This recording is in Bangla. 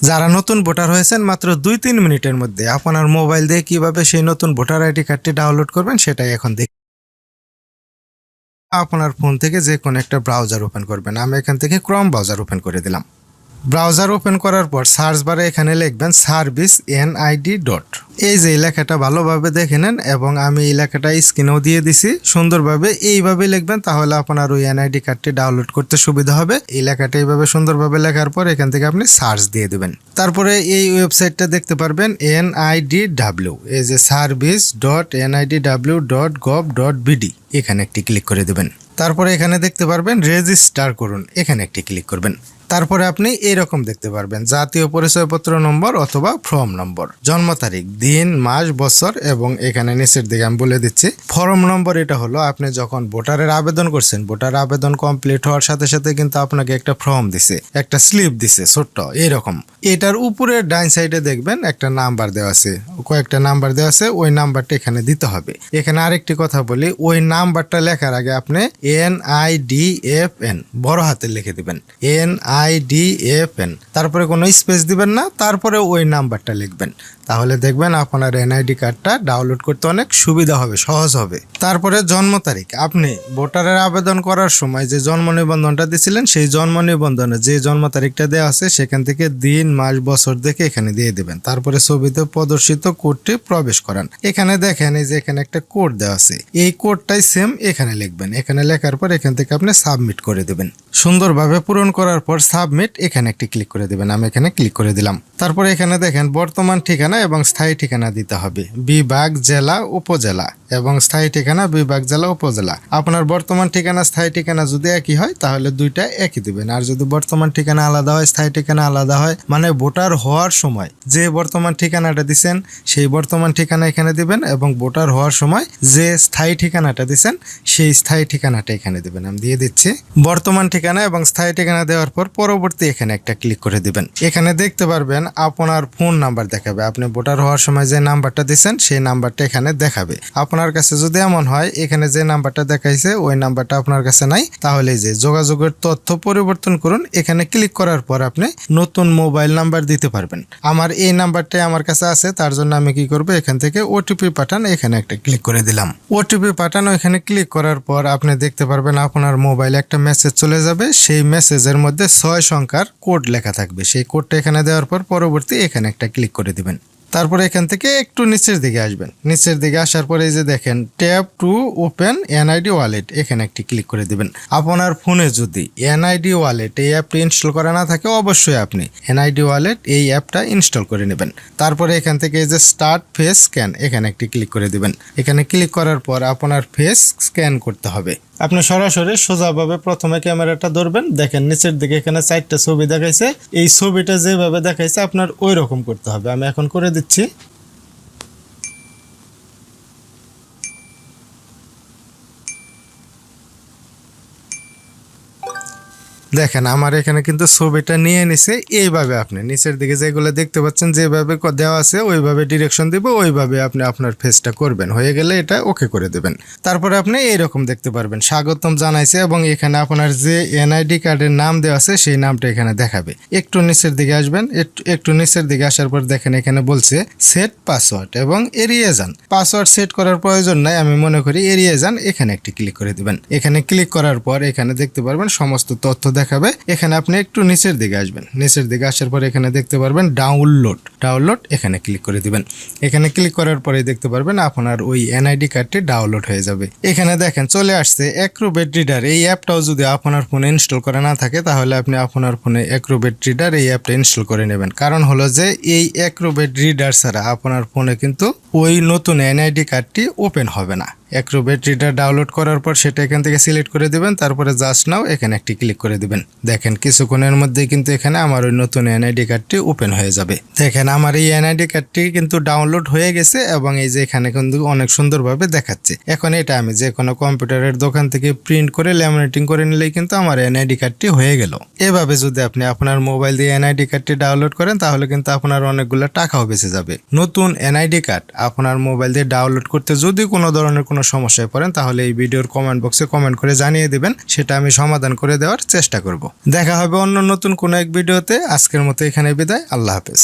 যারা নতুন ভোটার হয়েছেন মাত্র 2-3 মিনিটের মধ্যে আপনার মোবাইল দিয়ে কিভাবে সেই নতুন ভোটার আইডি কার্ডটি ডাউনলোড করবেন সেটাই এখন দেখ। আপনার ফোন থেকে যে কোনো একটা ব্রাউজার ওপেন করবেন। আমি এখান থেকে ক্রোম ব্রাউজার ওপেন করে দিলাম। ব্রাউজার ওপেন করার পর সার্চ বারে এখানে লিখবেন সার্ভিস এনআইডি ডট। এই যে লেখাটা ভালোভাবে দেখে নেন এবং আমি এই লেখাটা স্ক্রিনেও দিয়ে দিছি সুন্দরভাবে। এইভাবে লিখবেন, তাহলে আপনার ওই এনআইডি কার্ডটি ডাউনলোড করতে সুবিধা হবে। এই লেখাটা এইভাবে সুন্দরভাবে লেখার পর এখান থেকে আপনি সার্চ দিয়ে দেবেন। তারপরে এই ওয়েবসাইটটা দেখতে পারবেন NIDW, এই যে service dot NIDW dot gov dot BD, এখানে একটি ক্লিক করে দেবেন। তারপরে এখানে দেখতে পারবেন রেজিস্টার করুন, এখানে একটি ক্লিক করবেন। তারপরে আপনি এইরকম দেখতে পারবেন জাতীয় পরিচয়পত্র নম্বর অথবা ফর্ম নম্বর, জন্ম তারিখ, দিন, মাস, বছর এবং এখানে নিচের দিকে আমি বলে দিচ্ছি ফর্ম নম্বর। এটা হলো আপনি যখন ভোটারের আবেদন করছেন, ভোটার আবেদন কমপ্লিট হওয়ার সাথে সাথে কিন্তু আপনাকে একটা ফর্ম দিছে, একটা স্লিপ দিছে ছোট্ট এইরকম। এটার উপরে ডাইন সাইডে দেখবেন একটা নাম্বার দেওয়া আছে, কয়েকটা নাম্বার দেওয়া আছে, ওই নাম্বারটা এখানে দিতে হবে। এখানে আরেকটি কথা বলি, ওই নাম্বারটা লেখার আগে আপনি NIDFN বড় হাতে লিখে দিবেন, NIDFN, তারপরে কোনো স্পেস দিবেন না, তারপরে ওই নাম্বারটা লিখবেন। তাহলে দেখবেন আপনার এনআইডি কার্ডটা ডাউনলোড করতে অনেক সুবিধা হবে, সহজ হবে। তারপরে জন্ম তারিখ, আপনি ভোটারের আবেদন করার সময় যে জন্ম নিবন্ধনটা দিয়েছিলেন সেই জন্ম নিবন্ধনে যে জন্ম তারিখটা দেওয়া আছে সেখান থেকে দিন, মাস, বছর দেখে এখানে দিয়ে দেবেন। তারপরে ছবিতে প্রদর্শিত কোডটি প্রবেশ করান। এখানে দেখেন এই যে এখানে একটা কোড দেওয়া আছে, এই কোডটাই সেম এখানে লিখবেন। এখানে লেখার পর এখান থেকে আপনি সাবমিট করে দেবেন। সুন্দরভাবে পূরণ করার পর সাবমিট, এখানে একটি ক্লিক করে দেবেন। আমি এখানে ক্লিক করে দিলাম। তারপরে এখানে দেখেন বর্তমান ঠিকানা এবং স্থায়ী ঠিকানা দিতে হবে, বিভাগ, জেলা, উপজেলা এবং স্থায়ী ঠিকানা বিভাগ, জেলা, উপজেলা। আপনার বর্তমান ঠিকানা স্থায়ী ঠিকানা যদি একই হয় তাহলে দুইটা একই দিবেন, আর যদি বর্তমান ঠিকানা আলাদা হয়, স্থায়ী ঠিকানা আলাদা হয়, মানে ভোটার হওয়ার সময় যে বর্তমান ঠিকানাটা দিবেন সেই বর্তমান ঠিকানা এখানে দিবেন এবং ভোটার হওয়ার সময় যে স্থায়ী ঠিকানাটা দিবেন সেই স্থায়ী ঠিকানাটা এখানে দিবেন। আমি দিয়ে দিচ্ছি। বর্তমান ঠিকানা এবং স্থায়ী ঠিকানা দেওয়ার পর পরবর্তী এখানে একটা ক্লিক করে দিবেন। এখানে দেখতে পারবেন আপনার ফোন নাম্বার দেখাবে, আপনি ভোটার হওয়ার সময় যে নাম্বারটা দিচ্ছেন সেই নাম্বারটা এখানে দেখাবে। আপনার কাছে যদি এমন হয় এখানে যে নাম্বারটা দেখাইছে ওই নাম্বারটা আপনার কাছে নাই, তাহলে যে যোগাযোগের তথ্য পরিবর্তন করুন, এখানে ক্লিক করার পর আপনি নতুন মোবাইল নাম্বার দিতে পারবেন। আমার এই নাম্বারটাই আমার কাছে আছে, তার জন্য আমি কি করব, এখান থেকে ওটিপি পাঠান, এখানে একটা ক্লিক করে দিলাম। ওটিপি পাঠানো, এখানে ক্লিক করার পর আপনি দেখতে পারবেন আপনার মোবাইলে একটা মেসেজ চলে যাবে। সেই মেসেজের মধ্যে 6 সংখ্যার কোড লেখা থাকবে, সেই কোডটা এখানে দেওয়ার পর পরবর্তী এখানে একটা ক্লিক করে দিবেন। তারপরে এখান থেকে একটু নিচের দিকে আসবেন। নিচের দিকে আসার পরে এই যে দেখেন tap to open NID wallet, এখানে একটি ক্লিক করে দিবেন। আপনার ফোনে যদি এনআইডি ওয়ালেট এই অ্যাপটি ইনস্টল করা না থাকে অবশ্যই আপনি এনআইডি ওয়ালেট এই অ্যাপটা ইনস্টল করে নেবেন। তারপরে এখান থেকে এই যে স্টার্ট ফেস স্ক্যান, এখানে একটি ক্লিক করে দিবেন। এখানে ক্লিক করার পর আপনার ফেস স্ক্যান করতে হবে। আপনি সরাসরি সোজাভাবে প্রথমে ক্যামেরাটা ধরবেন, দেখেন নিচের দিকে এখানে 4টা ছবি দেখাইছে, এই ছবিটা যেভাবে দেখাইছে আপনার ওই রকম করতে হবে। আমি এখন করে দিচ্ছি। দেখেন আমার এখানে কিন্তু ছবিটা নিয়ে নিছে। এইভাবে আপনি নিচের দিকে যেগুলো দেখতে পাচ্ছেন যেভাবে দেওয়া আছে ওইভাবে ডিরেকশন দিব, ওইভাবে আপনি আপনার ফেসটা করবেন। হয়ে গেলে এটা ওকে করে দেবেন। তারপরে আপনি এইরকম দেখতে পারবেন স্বাগতম জানাইছে এবং এখানে আপনার যে এনআইডি কার্ডের নাম দেওয়া আছে সেই নামটা এখানে দেখাবে। একটু নিচের দিকে আসবেন, একটু নিচের দিকে আসার পর দেখেন এখানে বলছে সেট পাসওয়ার্ড এবং এড়িয়ে যান। পাসওয়ার্ড সেট করার প্রয়োজন নাই, আমি মনে করি এড়িয়ে যান, এখানে একটি ক্লিক করে দিবেন। এখানে ক্লিক করার পর এখানে দেখতে পারবেন সমস্ত তথ্য দেখাবে। এখানে আপনি একটু নিচের দিকে আসবেন, নিচের দিকে আসার পর এখানে দেখতে পারবেন ডাউনলোড, এখানে ক্লিক করে দিবেন। এখানে ক্লিক করার পরে দেখতে পারবেন আপনার ওই এনআইডি কার্ডটি ডাউনলোড হয়ে যাবে। এখানে দেখেন চলে আসছে অ্যাক্রোবেট রিডার। এই অ্যাপটাও যদি আপনার ফোনে ইনস্টল করা না থাকে তাহলে আপনি আপনার ফোনে অ্যাক্রোবেট রিডার এই অ্যাপটা ইনস্টল করে নেবেন। কারণ হলো যে এই অ্যাক্রোবেট রিডার ছাড়া আপনার ফোনে কিন্তু ওই নতুন এনআইডি কার্ডটি ওপেন হবে না। অ্যাক্রোবেট রিডার ডাউনলোড করার পর সেটা এখান থেকে সিলেক্ট করে দিবেন, তারপরে জাস্ট নাও এখানে একটি ক্লিক করে দিবেন। দেখেন কিছুক্ষণের মধ্যেই কিন্তু এখানে আমার ওই নতুন এনআইডি কার্ডটি ওপেন হয়ে যাবে। দেখেন আমার এই এনআইডি কার্ডটি কিন্তু ডাউনলোড হয়ে গেছে এবং এই যে এখানে কিন্তু অনেক সুন্দরভাবে দেখাচ্ছে। এখন এটা আমি যে কোনো কম্পিউটারের দোকান থেকে প্রিন্ট করে ল্যামিনেটিং করে নিলেই কিন্তু আমার এনআইডি কার্ডটি হয়ে গেল। এভাবে যদি আপনি আপনার মোবাইল দিয়ে এনআইডি কার্ডটি ডাউনলোড করেন তাহলে কিন্তু আপনার অনেকগুলো টাকাও বেঁচে যাবে। নতুন এনআইডি কার্ড আপনার মোবাইল দিয়ে ডাউনলোড করতে যদি কোনো ধরনের কোনো সমস্যায় পড়েন তাহলে এই ভিডিওর কমেন্ট বক্সে কমেন্ট করে জানিয়ে দিবেন, সেটা আমি সমাধান করে দেওয়ার চেষ্টা করব। দেখা হবে অন্য নতুন কোনো এক ভিডিওতে। আজকের মতো এখানে বিদায়, আল্লাহ হাফেজ।